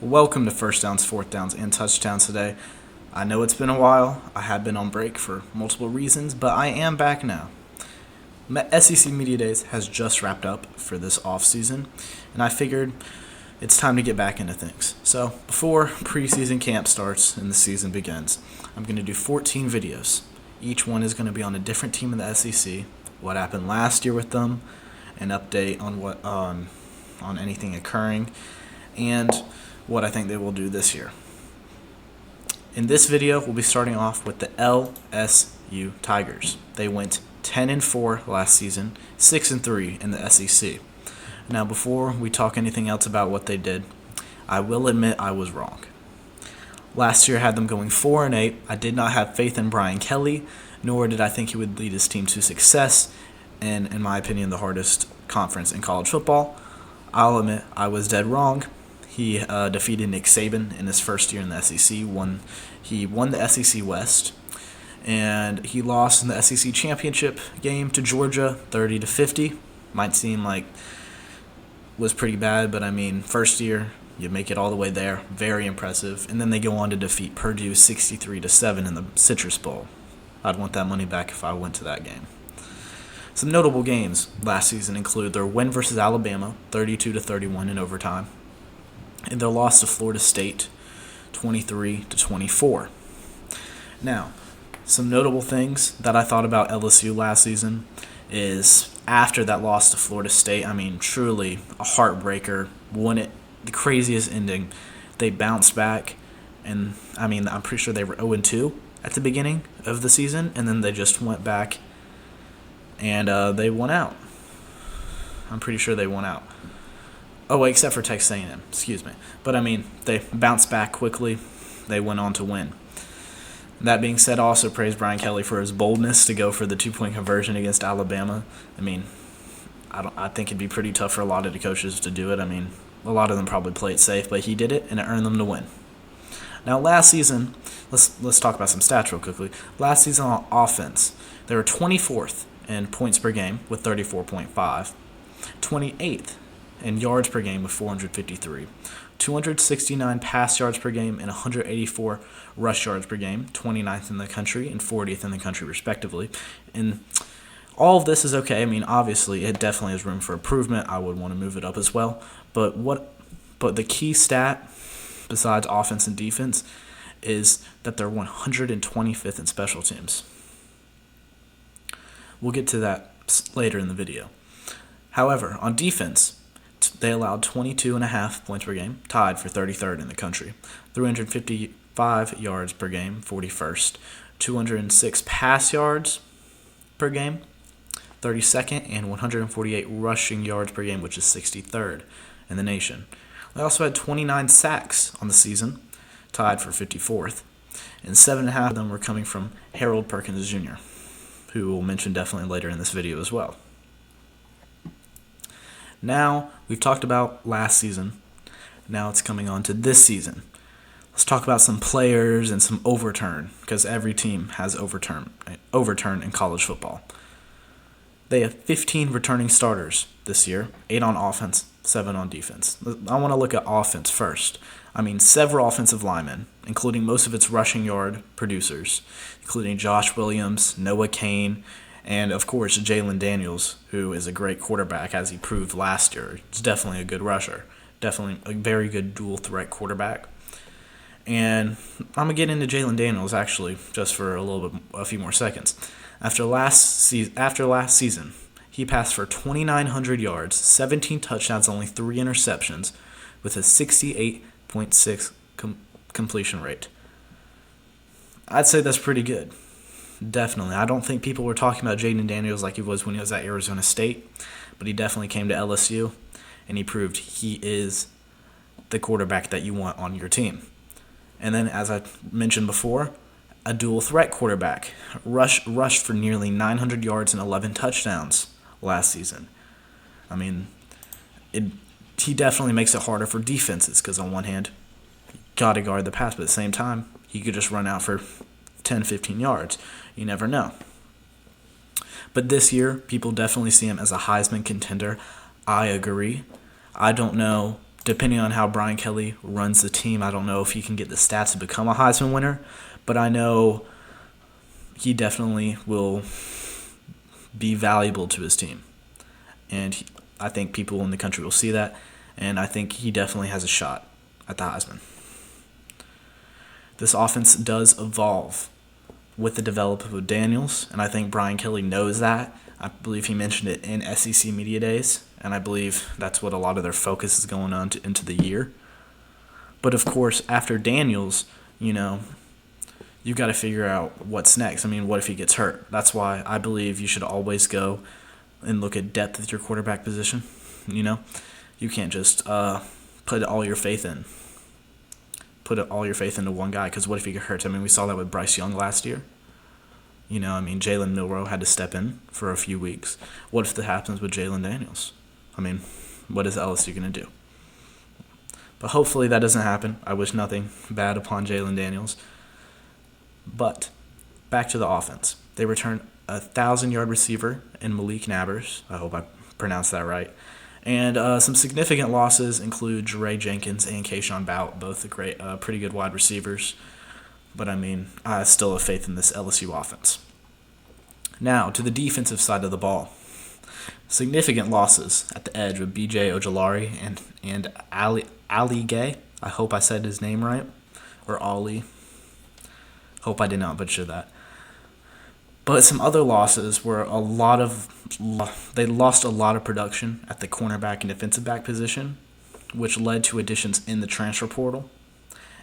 Welcome to First Downs, Fourth Downs, and Touchdowns today. I know it's been a while. I have been on break for multiple reasons, but I am back now. SEC Media Days has just wrapped up for this offseason, and I figured it's time to get back into things. So, before preseason camp starts and the season begins, I'm going to do 14 videos. Each one is going to be on a different team in the SEC, what happened last year with them, an update on what on anything occurring, and what I think they will do this year. In this video, we'll be starting off with the LSU Tigers. They went 10-4 last season, 6-3 in the SEC. Now, before we talk anything else about what they did, I will admit I was wrong. Last year, I had them going 4-8. I did not have faith in Brian Kelly, nor did I think he would lead his team to success, and in my opinion, the hardest conference in college football. I'll admit I was dead wrong. He defeated Nick Saban in his first year in the SEC. He won the SEC West, and he lost in the SEC championship game to Georgia, 30-50. Might seem like was pretty bad, but I mean, first year you make it all the way there, very impressive. And then they go on to defeat Purdue 63-7 in the Citrus Bowl. I'd want that money back if I went to that game. Some notable games last season include their win versus Alabama, 32-31 in overtime, and their loss to Florida State, 23-24. Now, some notable things that I thought about LSU last season is after that loss to Florida State, I mean, truly a heartbreaker, the craziest ending. They bounced back, and I mean, I'm pretty sure they were 0-2 at the beginning of the season, and then they just went back and they won out. I'm pretty sure they won out. Oh, wait, except for Texas A&M, excuse me. But, I mean, they bounced back quickly. They went on to win. That being said, I also praise Brian Kelly for his boldness to go for the two-point conversion against Alabama. I mean, I think it'd be pretty tough for a lot of the coaches to do it. I mean, a lot of them probably play it safe, but he did it, and it earned them to win. Now, last season, let's talk about some stats real quickly. Last season on offense, they were 24th in points per game with 34.5, 28th in yards per game with 453, 269 pass yards per game, and 184 rush yards per game, 29th in the country and 40th in the country respectively. And all of this is okay. I mean, obviously, it definitely has room for improvement. I would want to move it up as well. But the key stat, besides offense and defense, is that they're 125th in special teams. We'll get to that later in the video. However, on defense, they allowed 22.5 points per game, tied for 33rd in the country, 355 yards per game, 41st, 206 pass yards per game, 32nd, and 148 rushing yards per game, which is 63rd in the nation. They also had 29 sacks on the season, tied for 54th, and 7.5 of them were coming from Harold Perkins Jr., who we'll mention definitely later in this video as well. Now, we've talked about last season. Now it's coming on to this season. Let's talk about some players and some overturn, because every team has overturn in college football. They have 15 returning starters this year, 8 on offense, 7 on defense. I want to look at offense first. I mean, several offensive linemen, including most of its rushing yard producers, including Josh Williams, Noah Cain, and, of course, Jaylen Daniels, who is a great quarterback, as he proved last year. He's definitely a good rusher. Definitely a very good dual-threat quarterback. And I'm going to get into Jaylen Daniels, actually, just for a few more seconds. After last season, he passed for 2,900 yards, 17 touchdowns, only 3 interceptions, with a 68.6 completion rate. I'd say that's pretty good. Definitely. I don't think people were talking about Jaylen Daniels like he was when he was at Arizona State, but he definitely came to LSU, and he proved he is the quarterback that you want on your team. And then, as I mentioned before, a dual-threat quarterback. Rushed for nearly 900 yards and 11 touchdowns last season. I mean, he definitely makes it harder for defenses because on one hand, you got to guard the pass, but at the same time, he could just run out for 10, 15 yards. You never know. But this year, people definitely see him as a Heisman contender. I agree. I don't know depending on how Brian Kelly runs the team, I don't know if he can get the stats to become a Heisman winner, but I know he definitely will be valuable to his team. And I think people in the country will see that, and I think he definitely has a shot at the Heisman. This offense does evolve with the development of Daniels, and I think Brian Kelly knows that. I believe he mentioned it in SEC Media Days, and I believe that's what a lot of their focus is going on into the year. But of course, after Daniels, you got to figure out what's next. I mean, what if he gets hurt? That's why I believe you should always go and look at depth at your quarterback position. You can't just put all your faith in. Put all your faith into one guy, because what if he gets hurt? I mean, we saw that with Bryce Young last year. Jalen Milroe had to step in for a few weeks. What if that happens with Jaylen Daniels? I mean, what is LSU going to do? But hopefully that doesn't happen. I wish nothing bad upon Jaylen Daniels. But back to the offense. They return a 1,000-yard receiver in Malik Nabers. I hope I pronounced that right. And some significant losses include Jere Jenkins and Keyshawn Bout, both pretty good wide receivers. But I still have faith in this LSU offense. Now, to the defensive side of the ball. Significant losses at the edge with B.J. Ojolari and Ali Gay. I hope I said his name right. Or Ali. Hope I did not butcher that. But some other losses were they lost a lot of production at the cornerback and defensive back position, which led to additions in the transfer portal.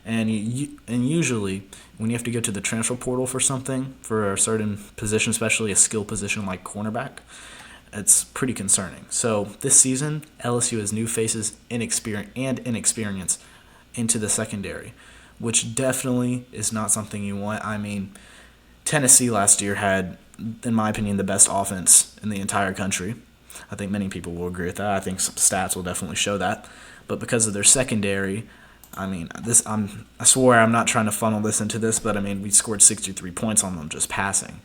And usually, when you have to go to the transfer portal for something, for a certain position, especially a skill position like cornerback, it's pretty concerning. So this season, LSU has new faces and inexperience into the secondary, which definitely is not something you want. Tennessee last year had, in my opinion, the best offense in the entire country. I think many people will agree with that. I think some stats will definitely show that. But because of their secondary, I swear I'm not trying to funnel this into this, but we scored 63 points on them just passing.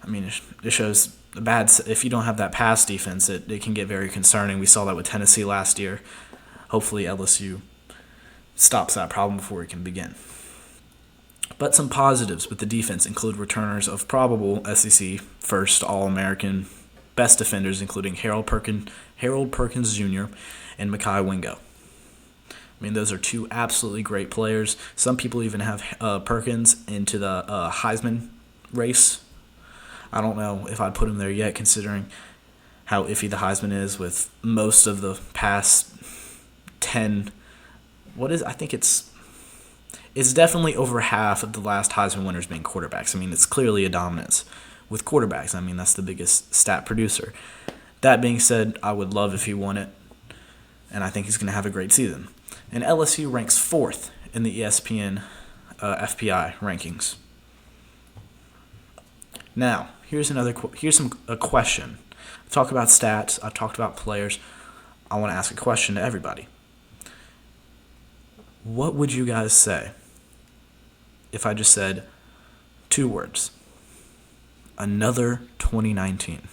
It shows if you don't have that pass defense, it can get very concerning. We saw that with Tennessee last year. Hopefully LSU stops that problem before it can begin. But some positives with the defense include returners of probable SEC first All-American best defenders, including Harold Perkins Jr. and Mekhi Wingo. Those are two absolutely great players. Some people even have Perkins into the Heisman race. I don't know if I'd put him there yet, considering how iffy the Heisman is with most of the past 10. I think it's definitely over half of the last Heisman winners being quarterbacks. It's clearly a dominance with quarterbacks. That's the biggest stat producer. That being said, I would love if he won it, and I think he's going to have a great season. And LSU ranks 4th in the ESPN FPI rankings. Now, here's a question. I talk about stats. I talked about players. I want to ask a question to everybody. What would you guys say if I just said 2 words? Another 2019.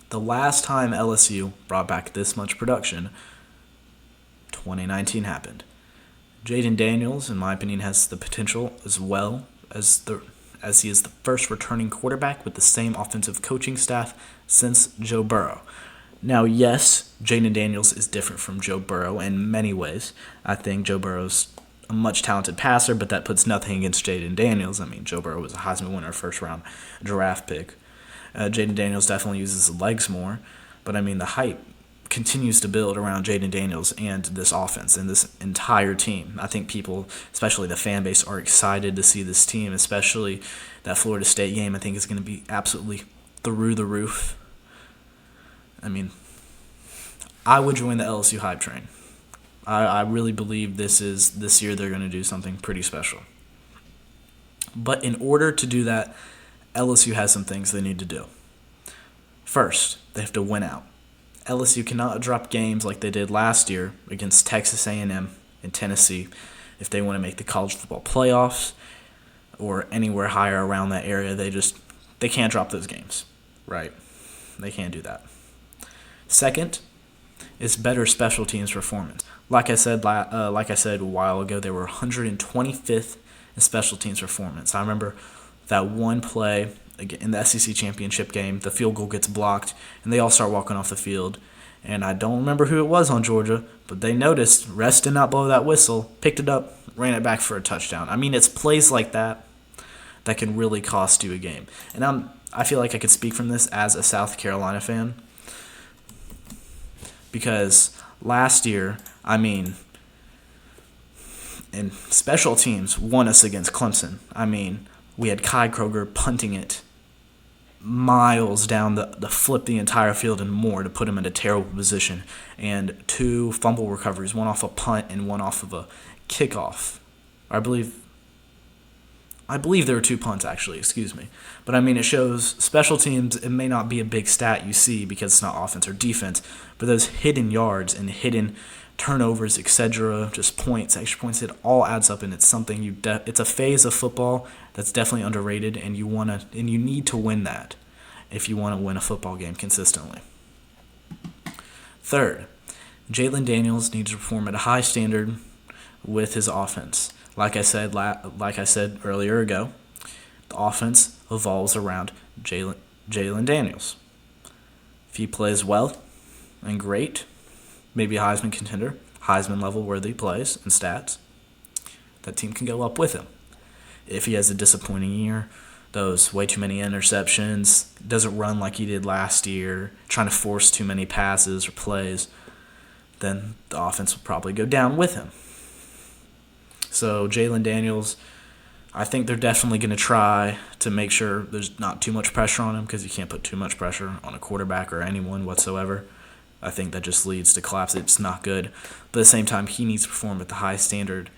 The last time LSU brought back this much production, 2019 happened. Jaylen Daniels, in my opinion, has the potential as well as he is the first returning quarterback with the same offensive coaching staff since Joe Burrow. Now, yes, Jaylen Daniels is different from Joe Burrow in many ways. I think Joe Burrow's a much talented passer, but that puts nothing against Jaylen Daniels. Joe Burrow was a Heisman winner, first-round draft pick. Jaylen Daniels definitely uses his legs more, but the hype continues to build around Jaylen Daniels and this offense and this entire team. I think people, especially the fan base, are excited to see this team, especially that Florida State game. I think is going to be absolutely through the roof. I would join the LSU hype train. I really believe this year they're going to do something pretty special. But in order to do that, LSU has some things they need to do. First, they have to win out. LSU cannot drop games like they did last year against Texas A&M and Tennessee if they want to make the college football playoffs or anywhere higher around that area. They can't drop those games, right? They can't do that. Second, It's better special teams performance. Like I said a while ago, they were 125th in special teams performance. I remember that one play in the SEC championship game, the field goal gets blocked, and they all start walking off the field. And I don't remember who it was on Georgia, but they noticed, refs did not blow that whistle, picked it up, ran it back for a touchdown. I mean, it's plays like that that can really cost you a game. And I feel like I could speak from this as a South Carolina fan, because last year, I mean, and special teams won us against Clemson. I mean, we had Kai Kroger punting it miles down the flip the entire field and more to put him in a terrible position, and 2 fumble recoveries, one off a punt and one off of a kickoff. I believe there were 2 punts, actually, excuse me. But I mean, it shows special teams, it may not be a big stat you see because it's not offense or defense, but those hidden yards and hidden turnovers, etc., just points, extra points, it all adds up, and it's something it's a phase of football that's definitely underrated, and you need to win that if you want to win a football game consistently. Third, Jaylen Daniels needs to perform at a high standard with his offense. Like I said earlier ago, the offense evolves around Jaylen Daniels. If he plays well and great, maybe a Heisman contender, Heisman level worthy plays and stats, that team can go up with him. If he has a disappointing year, those way too many interceptions, doesn't run like he did last year, trying to force too many passes or plays, then the offense will probably go down with him. So Jaylen Daniels, I think they're definitely going to try to make sure there's not too much pressure on him, because you can't put too much pressure on a quarterback or anyone whatsoever. I think that just leads to collapse. It's not good. But at the same time, he needs to perform at the high standard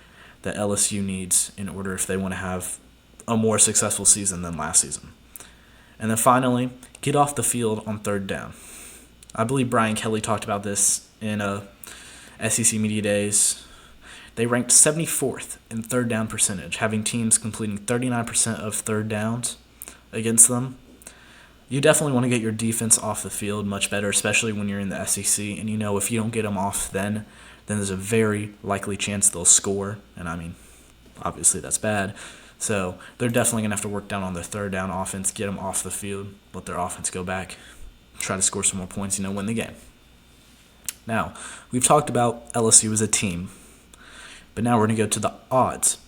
that LSU needs in order if they want to have a more successful season than last season. And then finally, get off the field on third down. I believe Brian Kelly talked about this in SEC Media Days. They ranked 74th in third down percentage, having teams completing 39% of third downs against them. You definitely want to get your defense off the field much better, especially when you're in the SEC. And if you don't get them off then there's a very likely chance they'll score. And I mean, obviously that's bad. So they're definitely going to have to work down on their third down offense, get them off the field, let their offense go back, try to score some more points, win the game. Now, we've talked about LSU as a team, but now we're going to go to the odds.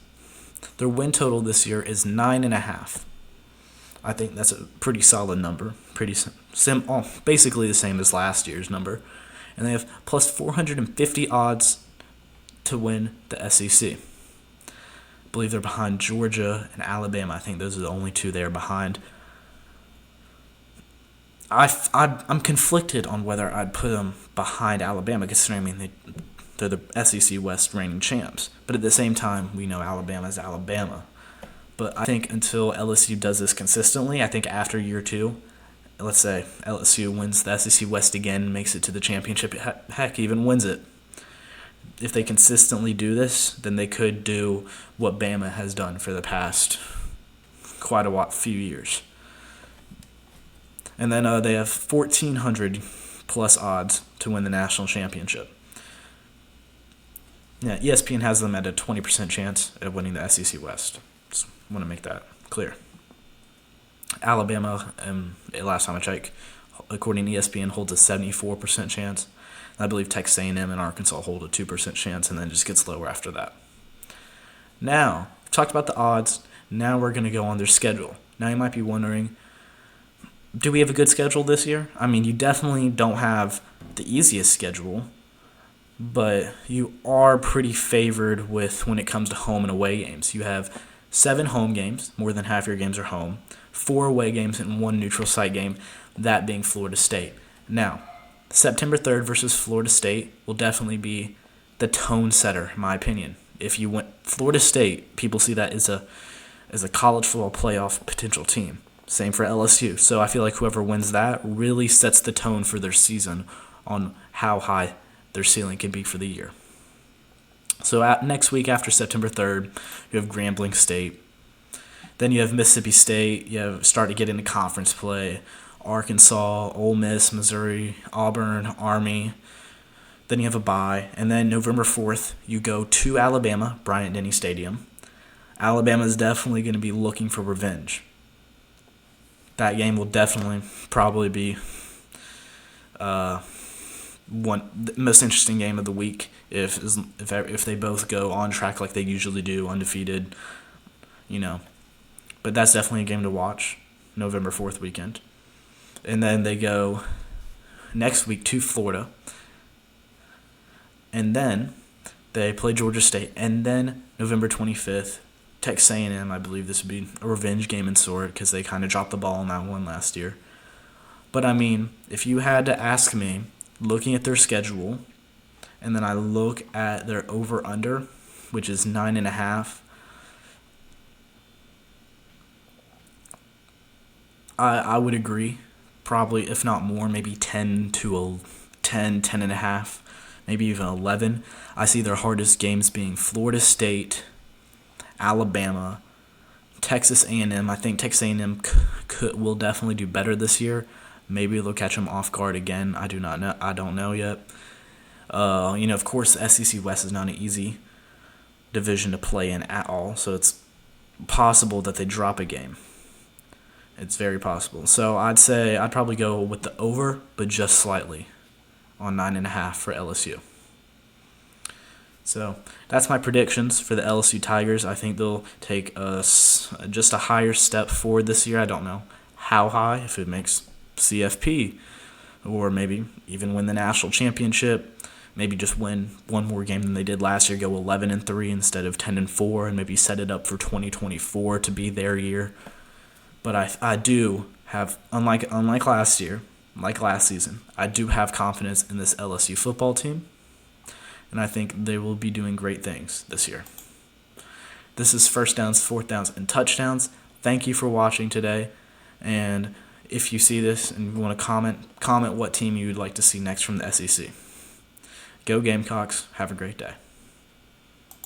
Their win total this year is 9.5. I think that's a pretty solid number, basically the same as last year's number. And they have plus 450 odds to win the SEC. I believe they're behind Georgia and Alabama. I think those are the only 2 they're behind. I'm conflicted on whether I'd put them behind Alabama, considering they're the SEC West reigning champs. But at the same time, we know Alabama's Alabama. But I think until LSU does this consistently, I think after year 2, let's say LSU wins the SEC West again, makes it to the championship, heck, even wins it. If they consistently do this, then they could do what Bama has done for the past few years. And then they have 1,400 plus odds to win the national championship. Yeah, ESPN has them at a 20% chance of winning the SEC West. Just want to make that clear. Alabama, last time I checked, according to ESPN, holds a 74% chance. I believe Texas A&M and Arkansas hold a 2% chance, and then just gets lower after that. Now, we've talked about the odds. Now we're going to go on their schedule. Now you might be wondering, do we have a good schedule this year? I mean, you definitely don't have the easiest schedule, but you are pretty favored with when it comes to home and away games. You have 7 home games, more than half your games are home, 4 away games, and 1 neutral site game, that being Florida State. Now, September 3rd versus Florida State will definitely be the tone setter, in my opinion. If you went Florida State, people see that as a college football playoff potential team. Same for LSU. So I feel like whoever wins that really sets the tone for their season on how high their ceiling can be for the year. So next week after September 3rd, you have Grambling State. Then you have Mississippi State. You start to get into conference play. Arkansas, Ole Miss, Missouri, Auburn, Army. Then you have a bye. And then November 4th, you go to Alabama, Bryant-Denny Stadium. Alabama is definitely going to be looking for revenge. That game will definitely probably be the most interesting game of the week if they both go on track like they usually do, undefeated, But that's definitely a game to watch, November 4th weekend. And then they go next week to Florida. And then they play Georgia State. And then November 25th, Texas A&M. I believe this would be a revenge game in sort because they kind of dropped the ball on that one last year. But, I mean, if you had to ask me, looking at their schedule, and then I look at their over-under, which is 9.5, I would agree. Probably, if not more, maybe 10.5, maybe even 11. I see their hardest games being Florida State, Alabama, Texas A&M. I think Texas A&M will definitely do better this year. Maybe they'll catch them off guard again. I do not know. I don't know yet. Of course, the SEC West is not an easy division to play in at all, so it's possible that they drop a game. It's very possible. So I'd say I'd probably go with the over, but just slightly, on 9.5 for LSU. So that's my predictions for the LSU Tigers. I think they'll take just a higher step forward this year. I don't know how high, if it makes CFP, or maybe even win the national championship. Maybe just win one more game than they did last year, go 11-3 instead of 10-4, and maybe set it up for 2024 to be their year. But I do have, unlike last year, like last season, I do have confidence in this LSU football team, and I think they will be doing great things this year. This is First Downs, Fourth Downs, and Touchdowns. Thank you for watching today, and if you see this and you want to comment what team you would like to see next from the SEC. Go Gamecocks. Have a great day.